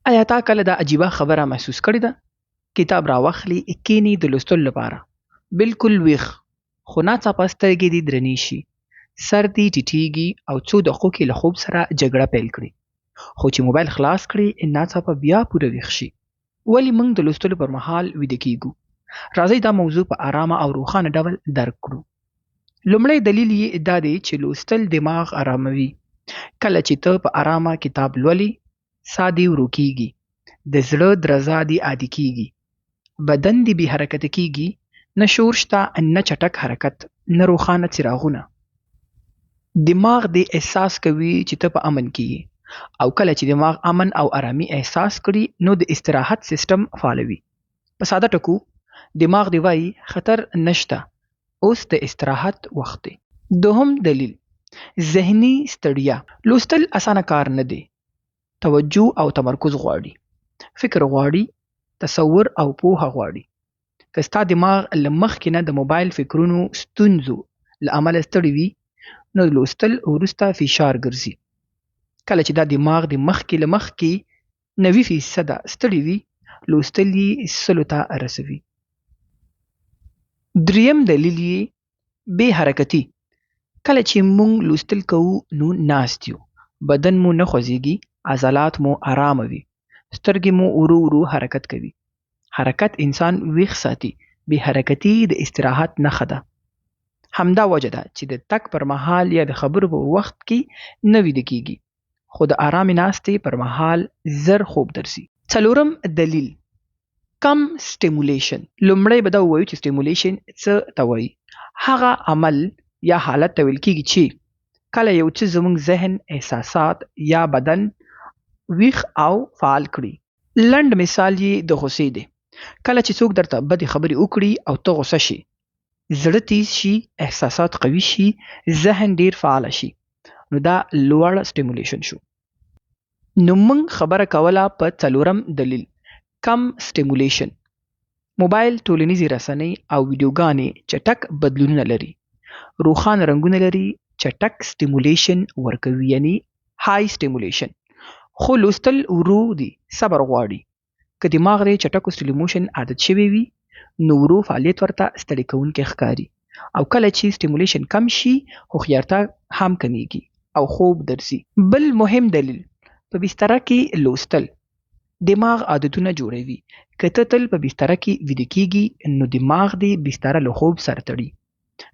آیا تا کله دا عجیبه خبره محسوس کړې ده؟ کتاب راواخلي، کینی د لوستلو لپاره. بالکل ویښ، خو ناڅاپه سترګې دې درنې شي، سر دې ټیټېږي او څو دقیقو کې له خوب سره جګړه پیل کړي. خو چې موبایل خلاص کړي، ناڅاپه بیا پوره ویښ شي. ولې موږ د لوستلو پر مهال ویده کېږو؟ راځئ دا موضوع په آرامه او روښانه ډول درک کړو. لومړی دلیل یې دا دی چې لوستل دماغ آراموي. کله چې ته په آرامه کتاب لولې، ساه دې ورو کېږي، د زړه درزا دې عادي کېږي، بدن دې بې حرکته کېږي، نه شور شته، نه چټک حرکت، نه روښانه څراغونه. دماغ دې احساس کوي چې ته په امن کې یې، او کله چې دماغ امن او آرامي احساس کړي، نو د استراحت سیستم فعالوي. په ساده ټکو دماغ دی وایي خطر نشته، اوس د استراحت وخت دی. دوهم دلیل، ذهني ستړیا. لوستل اسانه کار نه دی. توجه او تمرکز غواړي، فکر غواړي، تصور او پوهه غواړي. که ستا دماغ له مخکې نه د موبایل فکرونو ستونزو له امله ستړی وي، نو لوستل وروسته فشار ګرځي. کله چې دا دماغ د مخکې له مخکې 90% ستړی وي، لوستل یې 100 ته رسوي. دریم دلیل یې بې حرکتي. کله چې موږ لوستل کوو، نو ناست یو، بدن مو نه خوځېږي، عضلات مو آرامه وي، سترګې مو ورو ورو حرکت کوي. حرکت انسان ویښ ساتي. بې حرکتي د استراحت نښه ده. همدا وجه ده چې د تګ پر مهال یا د خبرو په وخت کې نه ویده کېږي، خو د آرامې ناستې پر مهال زر خوب درځي. څلورم دلیل، کم سټیمولیشن. لومړی به دا ووایو چې سټیمولیشن څه ته وایي. هغه عمل یا حالت ته ویل کېږي چې کله یو څه زموږ ذهن، احساسات یا بدن ویښ او فعال کړي. لنډ مثال یې د غوسې دی. کله چې څوک درته بدې خبرې وکړي او ته غوسه شي، زړه تیز شي، احساسات قوي شي، ذهن ډیر فعال شي، نو دا لوړ سټیمولیشن شو. نو موږ خبره کوله په څلورم دلیل، کم سټیمولیشن. موبایل، ټولنیزې رسنۍ او ویډیوګانې چټک بدلونونه لري، روښانه رنګونه لري، چټک سټیمولیشن ورکوي، یعنی های سټیمولیشن. خو لوستل ورو دي، صبر غواړي. که دماغ دې چټکو سټیمولیشن عادت شوی وي، نو ورو فعالیت ورته ستړی کوونکی ښکاري. او کله چې سټیمولیشن کم شي، هوښیارتیا هم کمیږي او خوب درځي. بل مهم دلیل، په بستره کې لوستل. دماغ عادتونه جوړوي. که ته تل په بستره کې ویده کېږي، نو دماغ دې بستره له خوب سره تړي.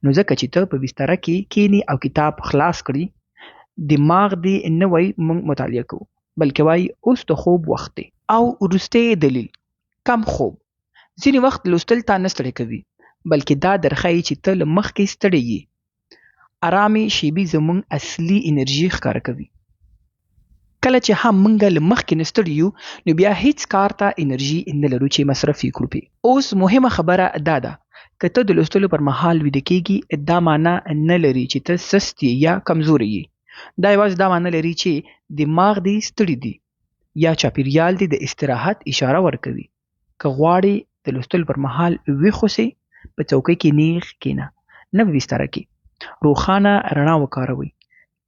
نو ځکه چې ته په بستره کې کینی او کتاب خلاص کړي، دماغ دې نه وایي موږ مطالعه کوو، بلکې وایي اوس د خوب وخت دی. او وروستی دلیل، کم خوب. ځینې وخت لوستل تا نه ستړی کوي، بلکې دا درښایي چې ته له مخکې ستړی یې. آرامې شیبې زموږ اصلي انرژي ښکاره کوي. کله چې هم موږ له مخکې نه ستړي یو، نو بیا هیڅ کار ته انرژي نه لرو چې مصرف یې کړو. اوس مهمه خبره دا ده، که ته د لوستلو پر مهال ویده کېږي، دا معنا نه لري چې ته سست یې یا کمزوری یې. دا یوازې دا معنا لري چې دماغ دې ستړي دی یا چاپیریال دې د استراحت اشاره ورکوي. که غواړې د لوستلو پر مهال ویښ اوسې، په څوکۍ کې نیغ کېنه، نه په بستره کې. روښانه رڼا وکاروئ.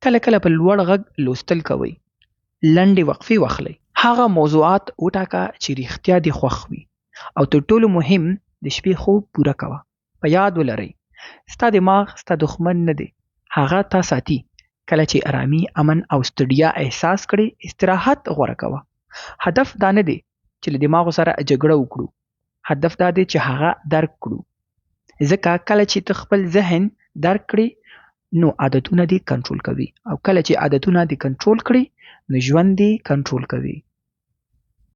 کله کله په لوړ غږ لوستل کوئ. لنډې وقفې واخلئ. هغه موضوعات وټاکه چې رښتیا دې خوښ وي. او تر ټولو مهم، د شپې خوب پوره کوه. په یاد ولرئ، ستا دماغ ستا دښمن نه دی، هغه تا ساتي. کله چې آرامي، امن او ستړیا احساس کړي، استراحت غوره کوه. هدف دا نه دی چې له دماغ سره جګړه وکړو، هدف دا دی چې هغه درک کړو. ځکه کله چې ته خپل ذهن درک کړي، نو عادتونه دې کنټرول کوي، او کله چې عادتونه دې کنټرول کړي، نو ژوند دې کنټرول کوي.